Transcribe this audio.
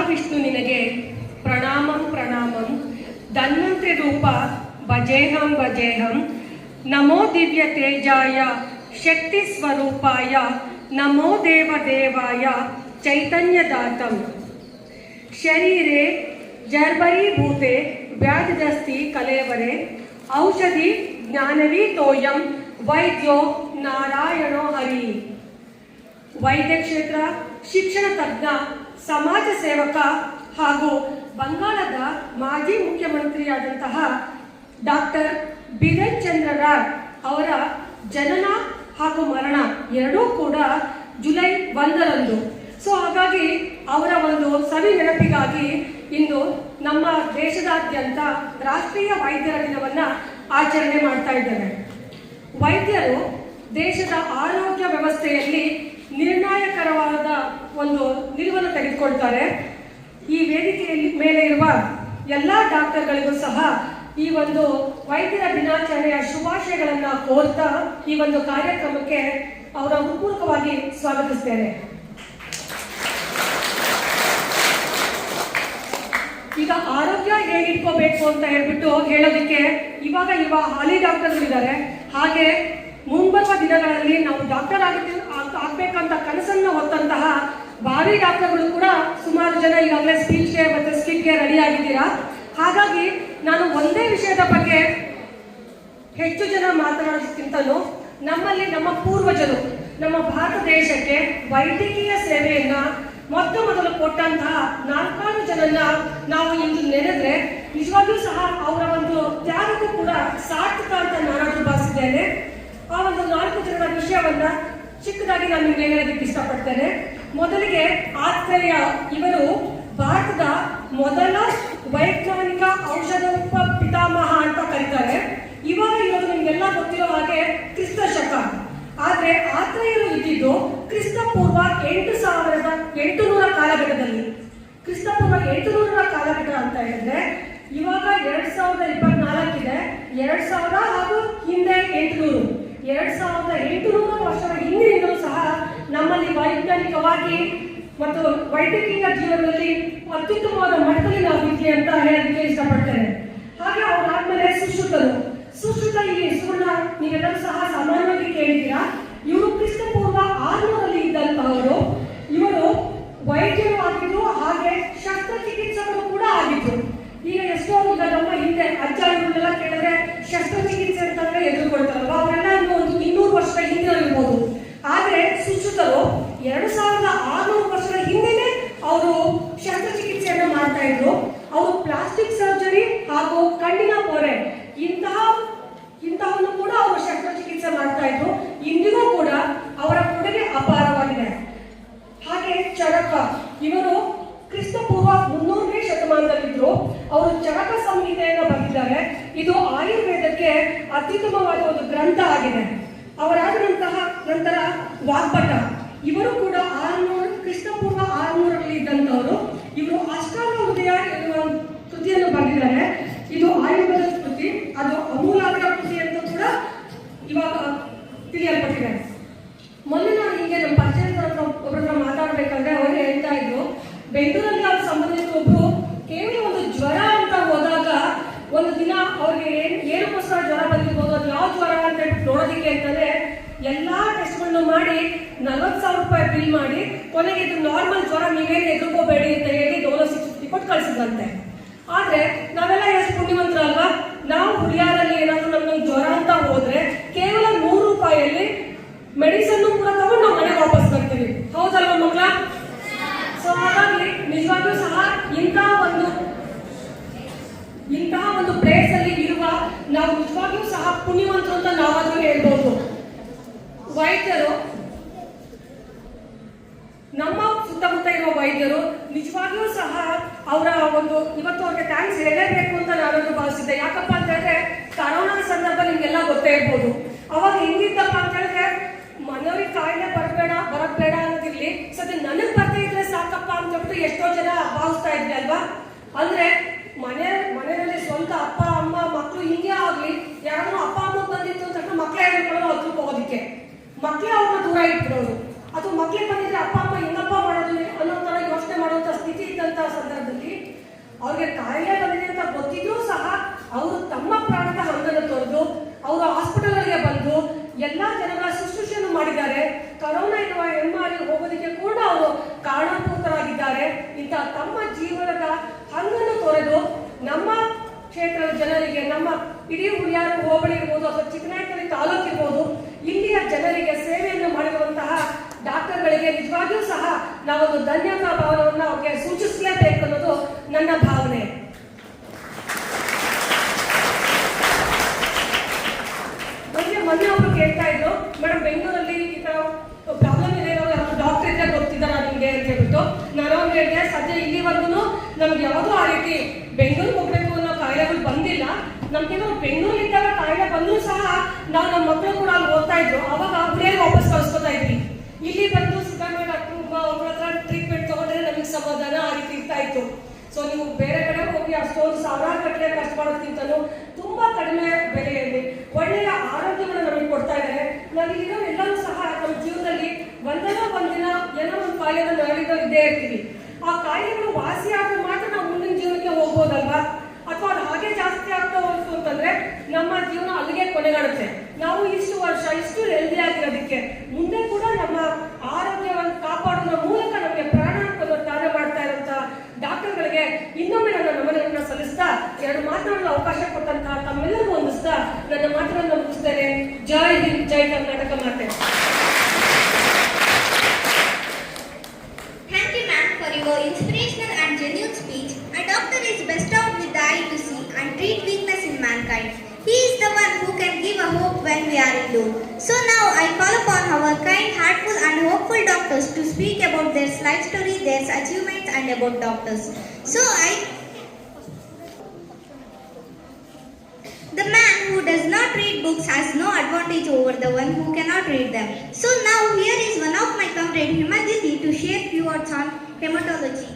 ಮಹಾವಿಷ್ಣು ನಿನಗೆ ಪ್ರಣಾಮಂ ಪ್ರಣಾಮಂ. ಧನ್ವಂತ್ರಿ ರೂಪ ಭಜೇಹಂ ಭಜೇಹಂ. ನಮೋ ದಿವ್ಯ ತೇಜಾಯ ಶಕ್ತಿ ಸ್ವರೂಪಾಯ ನಮೋ ದೇವ ದೇವಾಯ ಚೈತನ್ಯದಾತಂ. ಶರೀರೆ ಜರ್ಬರೀಭೂತೆ ವ್ಯಾಧಿದಸ್ತಿ ಕಲೇವರೆ ಔಷಧಿ ಜ್ಞಾನವೀ ತೋಯಂ ವೈದ್ಯೋ ನಾರಾಯಣೋ ಹರಿ. ವೈದ್ಯ ಕ್ಷೇತ್ರ, ಶಿಕ್ಷಣ ತಜ್ಞ, ಸಮಾಜ ಸೇವಕ ಹಾಗೂ ಬಂಗಾಳದ ಮಾಜಿ ಮುಖ್ಯಮಂತ್ರಿಯಾದಂತಹ ಡಾಕ್ಟರ್ ಬಿರೇನ್ ಚಂದ್ರ ರಾಯ್ ಅವರ ಜನನ ಹಾಗೂ ಮರಣ ಎರಡೂ ಕೂಡ ಜುಲೈ 1ರಂದು. ಸೊ ಹಾಗಾಗಿ ಅವರ ಒಂದು ಸವಿ ನೆನಪಿಗಾಗಿ ಇಂದು ನಮ್ಮ ದೇಶದಾದ್ಯಂತ ರಾಷ್ಟ್ರೀಯ ವೈದ್ಯರ ದಿನವನ್ನು ಆಚರಣೆ ಮಾಡ್ತಾ ಇದ್ದೇವೆ. ವೈದ್ಯರು ದೇಶದ ಆರೋಗ್ಯ ವ್ಯವಸ್ಥೆಯಲ್ಲಿ ನಿರ್ಣಾಯಕರವಾದ ಒಂದು ನಿಲುವನ್ನು ತೆಗೆದುಕೊಳ್ತಾರೆ. ಈ ವೇದಿಕೆಯಲ್ಲಿ ಮೇಲೆ ಇರುವ ಎಲ್ಲ ಡಾಕ್ಟರ್ಗಳಿಗೂ ಸಹ ಈ ಒಂದು ವೈದ್ಯರ ದಿನಾಚರಣೆಯ ಶುಭಾಶಯಗಳನ್ನು ಕೋರ್ತಾ ಈ ಒಂದು ಕಾರ್ಯಕ್ರಮಕ್ಕೆ ಅವರ ಹೃತ್ಪೂರ್ವಕವಾಗಿ ಸ್ವಾಗತಿಸ್ತೇನೆ. ಈಗ ಆರೋಗ್ಯ ಹೇಗೆ ಇಟ್ಕೋಬೇಕು ಅಂತ ಹೇಳ್ಬಿಟ್ಟು ಹೇಳೋದಕ್ಕೆ ಇವಾಗ ಹಾಲಿ ಡಾಕ್ಟರ್ಗಳಿದ್ದಾರೆ. ಹಾಗೆ ಮುಂಬರುವ ದಿನಗಳಲ್ಲಿ ನಾವು ಡಾಕ್ಟರ್ ಆಗ್ಬೇಕಂತ ಕನಸನ್ನು ಹೊತ್ತಂತಹ ಭಾರಿ ಡಾಕ್ಟರ್ಗಳು ಕೂಡ ಸುಮಾರು ಜನ ಈಗಾಗಲೇ ಸ್ಪೀಚ್ಗೆ ಮತ್ತು ಸ್ಕಿಟ್ಗೆ ರೆಡಿ ಆಗಿದ್ದೀರಾ. ಹಾಗಾಗಿ ನಾನು ಒಂದೇ ವಿಷಯದ ಬಗ್ಗೆ ಹೆಚ್ಚು ಜನ ಮಾತನಾಡೋದಕ್ಕಿಂತಲೂ ನಮ್ಮಲ್ಲಿ ನಮ್ಮ ಪೂರ್ವಜರು ನಮ್ಮ ಭಾರತ ದೇಶಕ್ಕೆ ವೈದ್ಯಕೀಯ ಸೇವೆಯನ್ನ ಮೊದಲು ಕೊಟ್ಟಂತಹ 4 ಜನನ್ನ ನಾವು ಇಂದು ನೆನೆದ್ರೆ ನಿಜವಾಗಿಯೂ ಸಹ ಅವರ ಒಂದು ತ್ಯಾಗಕ್ಕೂ ಕೂಡ ಸಾರ್ಥಕ ಅಂತ ನಾನು ಭಾವಿಸಿದ್ದೇನೆ. ಆ ಒಂದು 4 ಜನರ ವಿಷಯವನ್ನ ಚಿಕ್ಕದಾಗಿ ನಾನು ನಿಮ್ಗೆ ಹೇಳೋದಕ್ಕೆ ಇಷ್ಟಪಡ್ತೇನೆ. ಮೊದಲಿಗೆ ಆತ್ರೇಯ ಇವರು ಭಾರತದ ಮೊದಲ ವೈಜ್ಞಾನಿಕ ಔಷಧೋಪ ಪಿತಾಮಹ ಅಂತ ಕರೀತಾರೆ. ಇವಾಗ ಇರೋದು ನಿಮ್ಗೆಲ್ಲ ಗೊತ್ತಿರೋ ಹಾಗೆ ಕ್ರಿಸ್ತ ಶಕ. ಆದ್ರೆ ಆತ್ರೇಯರು ಇದ್ದಿದ್ದು ಕ್ರಿಸ್ತ ಪೂರ್ವ 8800 ಕಾಲಘಟ್ಟದಲ್ಲಿ. ಕ್ರಿಸ್ತ ಪೂರ್ವ 800 ಕಾಲಘಟ್ಟ ಅಂತ ಹೇಳಿದ್ರೆ ಇವಾಗ 2024 ಇದೆ. 2000 ಹಾಗೂ ಹಿಂದೆ 800, 2800 ವರ್ಷದ ಹಿಂದಿನಿಂದಲೂ ಸಹ ನಮ್ಮಲ್ಲಿ ವೈಜ್ಞಾನಿಕವಾಗಿ ಮತ್ತು ವೈದ್ಯಕೀಯ ಜೀವನದಲ್ಲಿ ಅತ್ಯುತ್ತಮವಾದ ಮಟ್ಟದಲ್ಲಿ ನಾವು ಇದ್ವಿ ಅಂತ ಹೇಳೋದಕ್ಕೆ ಇಷ್ಟಪಡ್ತೇನೆ. ಹಾಗೆ ಅವರಾದ್ಮೇಲೆ ಸುಶ್ರುತ ಈ ಹೆಸರನ್ನ ನೀವೆಲ್ಲರೂ ಸಹ ಸಾಮಾನ್ಯವಾಗಿ ಕೇಳಿದ್ದೀರಾ. ಇವರು ಕ್ರಿಸ್ತ ಪೂರ್ವ 600ರಲ್ಲಿ ಇದ್ದಂತಹವರು. ಇವರು ವೈದ್ಯರು ಆಗಿದ್ರು, ಹಾಗೆ ಶಸ್ತ್ರಚಿಕಿತ್ಸಕರು ಕೂಡ ಆಗಿದ್ರು. ಈಗ ಎಷ್ಟೋ ಈಗ ನಮ್ಮ ಹಿಂದೆ ಅಜ್ಜ ಇವರೆಲ್ಲ ಕೇಳಿದ್ರೆ ಶಸ್ತ್ರಚಿಕಿತ್ಸೆ ಅಂತಂದ್ರೆ ಎದುರುಕೊಳ್ತಾರಲ್ವ, ಅವರೆಲ್ಲ ಒಂದು 200 ವರ್ಷದ ಹಿಂದೆ ಇರ್ಬೋದು. ಆದ್ರೆ ಸುಶ್ರುತರು 2600 ವರ್ಷದ ಹಿಂದೆನೆ ಅವರು ಶಸ್ತ್ರಚಿಕಿತ್ಸೆಯನ್ನು ಮಾಡ್ತಾ ಇದ್ರು. ಅವರು ಪ್ಲಾಸ್ಟಿಕ್ ಸರ್ಜರಿ ಹಾಗೂ ಕಣ್ಣಿನ ಪೊರೆ ಇಂತಹವನ್ನು ಕೂಡ ಅವರು ಶಸ್ತ್ರಚಿಕಿತ್ಸೆ ಮಾಡ್ತಾ ಇದ್ರು. ಇಂದಿಗೂ ಕೂಡ ಅವರ ಕೊಡುಗೆ ಅಪಾರವಾಗಿದೆ. ಹಾಗೆ ಚರಕ ಇವರು ಕ್ರಿಸ್ತ ಪೂರ್ವ 300ನೇ ಶತಮಾನದಲ್ಲಿದ್ರು. ಅವರು ಚರಕ ಸಂಹಿತೆಯನ್ನು ಬರೆದಿದ್ದಾರೆ. ಇದು ಆಯುರ್ವೇದಕ್ಕೆ ಅತ್ಯುತ್ತಮವಾದ ಒಂದು ಗ್ರಂಥ ಆಗಿದೆ. ಅವರಾದ ನಂತರ ವಾಗ್ಭಟ ಇವರು ಕೂಡ 600 ಕ್ರಿಸ್ತ ಪೂರ್ವ 600ರಲ್ಲಿ ಇದ್ದಂಥವರು. ಇವರು ಅಷ್ಟಾಂಗ ಹೃದಯ ಎನ್ನುವ ಕೃತಿಯನ್ನು ಬರೆದಿದ್ದಾರೆ. ಇದು ಆಯುರ್ವೇದ ಕೃತಿ, ಅದು ಅಮೂಲಾಗ್ರ ಕೃತಿ ಅಂತ ಕೂಡ ಇವಾಗ ತಿಳಿಯಲ್ಪಟ್ಟಿದೆ. ಮೊನ್ನೆ ನಾನು ಹೀಗೆ ನಮ್ಮ ಪರಿಚಯದ ಒಬ್ಬರ ಮಾತಾಡ್ಬೇಕಂದ್ರೆ ಅವರು ಹೇಳ್ತಾ ಇದ್ರು, ಬೆಂಗಳೂರಲ್ಲಿ ಅವ್ರ ಸಂಬಂಧಿಸಿದ ಒಬ್ರು ಕೇವಲ ಒಂದು ಜ್ವರ ಅಂತ ಹೋದಾಗ ಒಂದು ದಿನ ಅವ್ರಿಗೆ ಏನಕ್ಕೋಸ್ಕರ ಜ್ವರ ಬಂದಿರ್ಬೋದು, ಅದು ಯಾವ ಜ್ವರ ಅಂತ ಹೇಳ್ಬಿಟ್ಟು ನೋಡೋದಿಕ್ಕೆ ಅಂತಂದ್ರೆ ಎಲ್ಲಾ ಟೆಸ್ಟ್ಗಳನ್ನು ಮಾಡಿ 40,000 ರೂಪಾಯಿ ಬಿಲ್ ಮಾಡಿ ಕೊನೆಗೆ ಇದು ನಾರ್ಮಲ್ ಜ್ವರ, ನೀವೇನು ಎದುರ್ಕೋಬೇಡಿ ಅಂತ ಹೇಳಿ ಡೋಲೋ 650 ಕೊಟ್ಟು ಕಳಿಸಿದ್ರಂತೆ. ಆದ್ರೆ ನಾವೆಲ್ಲ ಎಷ್ಟು ಪುಣ್ಯವಂತರ ಅಲ್ವಾ, ನಾವು ಹುಡಿಯಾರಲ್ಲಿ ಏನಾದ್ರು ನಮ್ಗೆ ಜ್ವರ ಅಂತ ಹೋದ್ರೆ ಕೇವಲ 100 ರೂಪಾಯಿಯಲ್ಲಿ ಮೆಡಿಸನ್ ಕೂಡ ತಗೊಂಡು ನಾವು ಮನೆಗೆ ವಾಪಸ್ ಬರ್ತೀವಿ. ಹೌದಲ್ವಾ ಮಕ್ಕಳ? ಸೊ ಹಾಗಾಗಿ ನಿಜವಾಗ್ಲೂ ಸಹ ಇಂತಹ ಒಂದು ಪ್ಲೇಸ್ ಅಲ್ಲಿ ಇರುವ ನಾವು ನಿಜವಾಗ್ಲೂ ಸಹ ಪುಣ್ಯವಂತರು ಅಂತ ನಾವಾದ್ರೂ ಹೇಳ್ಬೋದು. ವೈದ್ಯರು ನಮ್ಮ ಸುತ್ತಮುತ್ತ ಇರುವ ವೈದ್ಯರು ನಿಜವಾಗ್ಲೂ ಸಹ ಅವರ ಒಂದು ಇವತ್ತು ಅವ್ರಿಗೆ ಥ್ಯಾಂಕ್ಸ್ ಹೇಳಲೇಬೇಕು ಅಂತ ನಾನಾದ್ರೂ ಭಾವಿಸಿದ್ದೆ. ಯಾಕಪ್ಪ ಅಂತ ಹೇಳಿದ್ರೆ ಕರೋನಾ ಸಂದರ್ಭ ನಿಮ್ಗೆಲ್ಲ ಗೊತ್ತೇ ಇರ್ಬೋದು. ಅವಾಗ ಹೆಂಗಿದ್ದಪ್ಪ ಅಂತ ಹೇಳಿದ್ರೆ ಮನೆಯವ್ರಿಗೆ ಕಾಯಿಲೆ ಬರಕ್ ಬೇಡ ಅನ್ನೋದಿರ್ಲಿ, ಸದ್ಯ ನನಗ್ ಬರ್ತಾ ಇದ್ರೆ ಸಾಕಪ್ಪ ಅಂತ ಹೇಳ್ಬಿಟ್ಟು ಎಷ್ಟೋ ಜನ ಭಾವಿಸ್ತಾ ಇದ್ವಿ ಅಲ್ವಾ. ಅಂದ್ರೆ ಮನೆಯಲ್ಲಿ ಸ್ವಂತ ಅಪ್ಪ ಅಮ್ಮ ಮಕ್ಕಳು ಹಿಂಗೆ ಆಗ್ಲಿ, ಯಾರಾದ್ರೂ ಅಪ್ಪ ಅಮ್ಮ ಬಂದಿತ್ತು ಅಂತ ಮಕ್ಕಳೇ ಹೇಳ್ಕೊಳ್ಳೋ ಹತ್ರ ಹೋಗೋದಿಕ್ಕೆ, ಮಕ್ಕಳೇ ಅವ್ರನ್ನ ದೂರ ಇಟ್ಬಿಡೋರು. ಅಥವಾ ಮಕ್ಕಳಿಗೆ ಬಂದಿದ್ರೆ ಅಪ್ಪ ಅಮ್ಮ ಹೆಂಗಪ್ಪ ಮಾಡೋದು ಅನ್ನೋ ತರ ಯೋಚನೆ ಮಾಡುವಂತ ಸ್ಥಿತಿ ಇದ್ದಂತ ಅವ್ರಿಗೆ ಕಾಯಿಲೆ ಬಂದಿದೆ ಅಂತ ಗೊತ್ತಿದ್ರೂ ಸಹ ಅವರು ತಮ್ಮ ಪ್ರಾಣದ ಹಂಗನ್ನು ತೊರೆದು ಅವರು ಹಾಸ್ಪಿಟಲ್ಗೆ ಬಂದು ಎಲ್ಲಾ ಜನಗಳ ಶುಶ್ರೂಷೆಯನ್ನು ಮಾಡಿದ್ದಾರೆ. ಕರೋನಾ ಇರುವ ಹೆಮ್ಮಾರಿ ಹೋಗೋದಕ್ಕೆ ಕೂಡ ಅವರು ಕಾರಣಭೂತರಾಗಿದ್ದಾರೆ. ಇಂತಹ ತಮ್ಮ ಜೀವನದ ಹಂಗನ್ನು ತೊರೆದು ನಮ್ಮ ಕ್ಷೇತ್ರದ ಜನರಿಗೆ, ನಮ್ಮ ಇಡೀ ಹುಳಿಯಾರು ಹೋಬಳಿ ಇರ್ಬೋದು ಅಥವಾ ಚಿಕ್ಕನಾಯಕನಹಳ್ಳಿ ತಾಲೂಕು ಇರ್ಬೋದು, ಇಲ್ಲಿಯ ಜನರಿಗೆ ಸೇವೆಯನ್ನು ಮಾಡಿರುವಂತಹ ಡಾಕ್ಟರ್ಗಳಿಗೆ ನಿಜವಾಗಿಯೂ ಸಹ ನಾವೊಂದು ಧನ್ಯತಾ ಭಾವನವನ್ನು ಅವ್ರಿಗೆ ಸೂಚಿಸಲೇಬೇಕು ಅನ್ನೋದು ನನ್ನ ಭಾವನೆ. ನನಗೆ ಮೊನ್ನೆ ಅವರು ಕೇಳ್ತಾ ಇದ್ರು, ಮೇಡಮ್ ಬೆಂಗಳೂರಲ್ಲಿ ಈ ತರ ಪ್ರಾಬ್ಲಮ್ ಇದೆ, ಡಾಕ್ಟರ್ ಇದ್ರೆ ಗೊತ್ತಿದ್ದಾರ ನಿಮ್ಗೆ ಅಂತ ಹೇಳ್ಬಿಟ್ಟು ನಾನು ಅವ್ರಿಗೆ ಹೇಳಿದೆ, ಸದ್ಯ ಇಲ್ಲಿವರೆಗೂ ನಮ್ಗೆ ಯಾವುದೂ ಆ ರೀತಿ ಬೆಂಗಳೂರಿಗೆ ಹೋಗ್ಬೇಕು ಅನ್ನೋ ಕಾಯಿಲೆಗಳು ಬಂದಿಲ್ಲ. ನಮ್ಗೇನಾದ್ರು ಬೆಂಗಳೂರಿದ್ದಾಗ ಕಾಯಿಲೆ ಬಂದರೂ ಸಹ ನಾವು ನಮ್ಮ ಮಕ್ಕಳು ಕೂಡ ಅಲ್ಲಿ ಓದ್ತಾ ಇದ್ರು, ಅವಾಗ ಹುಳಿಯಾಗಿ ವಾಪಸ್ ಕಳಿಸ್ಕೊತಾ ಇದ್ವಿ. ಇಲ್ಲಿ ಬಂದು ಸಿದ್ದರಾಮಯ್ಯ ಡಾಕ್ಟರ್ ಅವ್ರ ಹತ್ರ ಟ್ರೀಟ್ಮೆಂಟ್ ತಗೊಂಡ್ರೆ ನಮಗೆ ಸಮಾಧಾನ ಆ ರೀತಿ ಇರ್ತಾ ಇತ್ತು. ಸೊ ನೀವು ಬೇರೆ ಕಡೆ ಹೋಗಿ ಅಷ್ಟೊಂದು ಸಾವಿರಾರು ಗಟ್ಟಲೆ ಕಷ್ಟಪಡೋದಕ್ಕಿಂತಲೂ ತುಂಬಾ ಕಡಿಮೆ ಬೆಲೆಯಲ್ಲಿ ಒಳ್ಳೆಯ ಆರೋಗ್ಯವನ್ನು ನಮಗೆ ಕೊಡ್ತಾ ಇದ್ದಾರೆ. ನಾವಿಲ್ಲಿರೋ ಎಲ್ಲರೂ ಸಹ ನಮ್ಮ ಜೀವನದಲ್ಲಿ ಒಂದಿನ ಏನೋ ಒಂದು ಕಾಯಿಲೆಯನ್ನು ನಾಡಿದ್ದು ಇದ್ದೇ ಇರ್ತೀವಿ. ಆ ಕಾಯಿಲೆಗಳು ವಾಸಿ ಆದ್ರೆ ಮಾತ್ರ ನಾವು ಮುಂದಿನ ಜೀವನಕ್ಕೆ ಹೋಗ್ಬೋದಲ್ವಾ? ಅಥವಾ ಅದು ಹಾಗೆ ಜಾಸ್ತಿ ಆಗ್ತಾ ಹೋಯ್ತು ಅಂತಂದ್ರೆ ನಮ್ಮ ಜೀವನ ಅಲ್ಲಿಗೆ ಕೊನೆಗಾಡುತ್ತೆ. ನಾವು ಇಷ್ಟು ವರ್ಷ ಇಷ್ಟು ಹೆಲ್ದಿ ಆಗಿರೋದಕ್ಕೆ ಮುಂದೆ ಕೂಡ ನಮ್ಮ ಆರೋಗ್ಯವನ್ನು ಕಾಪಾಡೋದ್ರ ಮೂಲಕ ನಮಗೆ ಪ್ರಾಣ ತ್ಯಾಗ ಮಾಡ್ತಾ ಇರುವಂತ ಡಾಕ್ಟರ್ಗಳಿಗೆ ಇನ್ನೊಮ್ಮೆ ನನ್ನ ನಮನವನ್ನು ಸಲ್ಲಿಸ್ತಾ ಎರಡು ಮಾತನಾಡಲು ಅವಕಾಶ ಕೊಟ್ಟಂತಹ ತಮ್ಮೆಲ್ಲರಿಗೂ ಹೊಂದಿಸ್ತಾ ನನ್ನ ಮಾತುಗಳನ್ನು ಮುಗಿಸ್ತೇನೆ. ಜೈ ಹಿಂದ್, ಜೈ ಕರ್ನಾಟಕ ಮಾತೆ. Thank you, ma'am, for your inspirational and genuine speech. A doctor is best out with the eye to see and treat weakness in mankind. He is the one who can give a hope when we are in low. So now I call upon our kind, heartful and hopeful doctors to speak about their life story, their achievements and about doctors. The man who does not read books has no advantage over the one who cannot read them. So now here is one of my comrade Himaditi to share few words on hematology.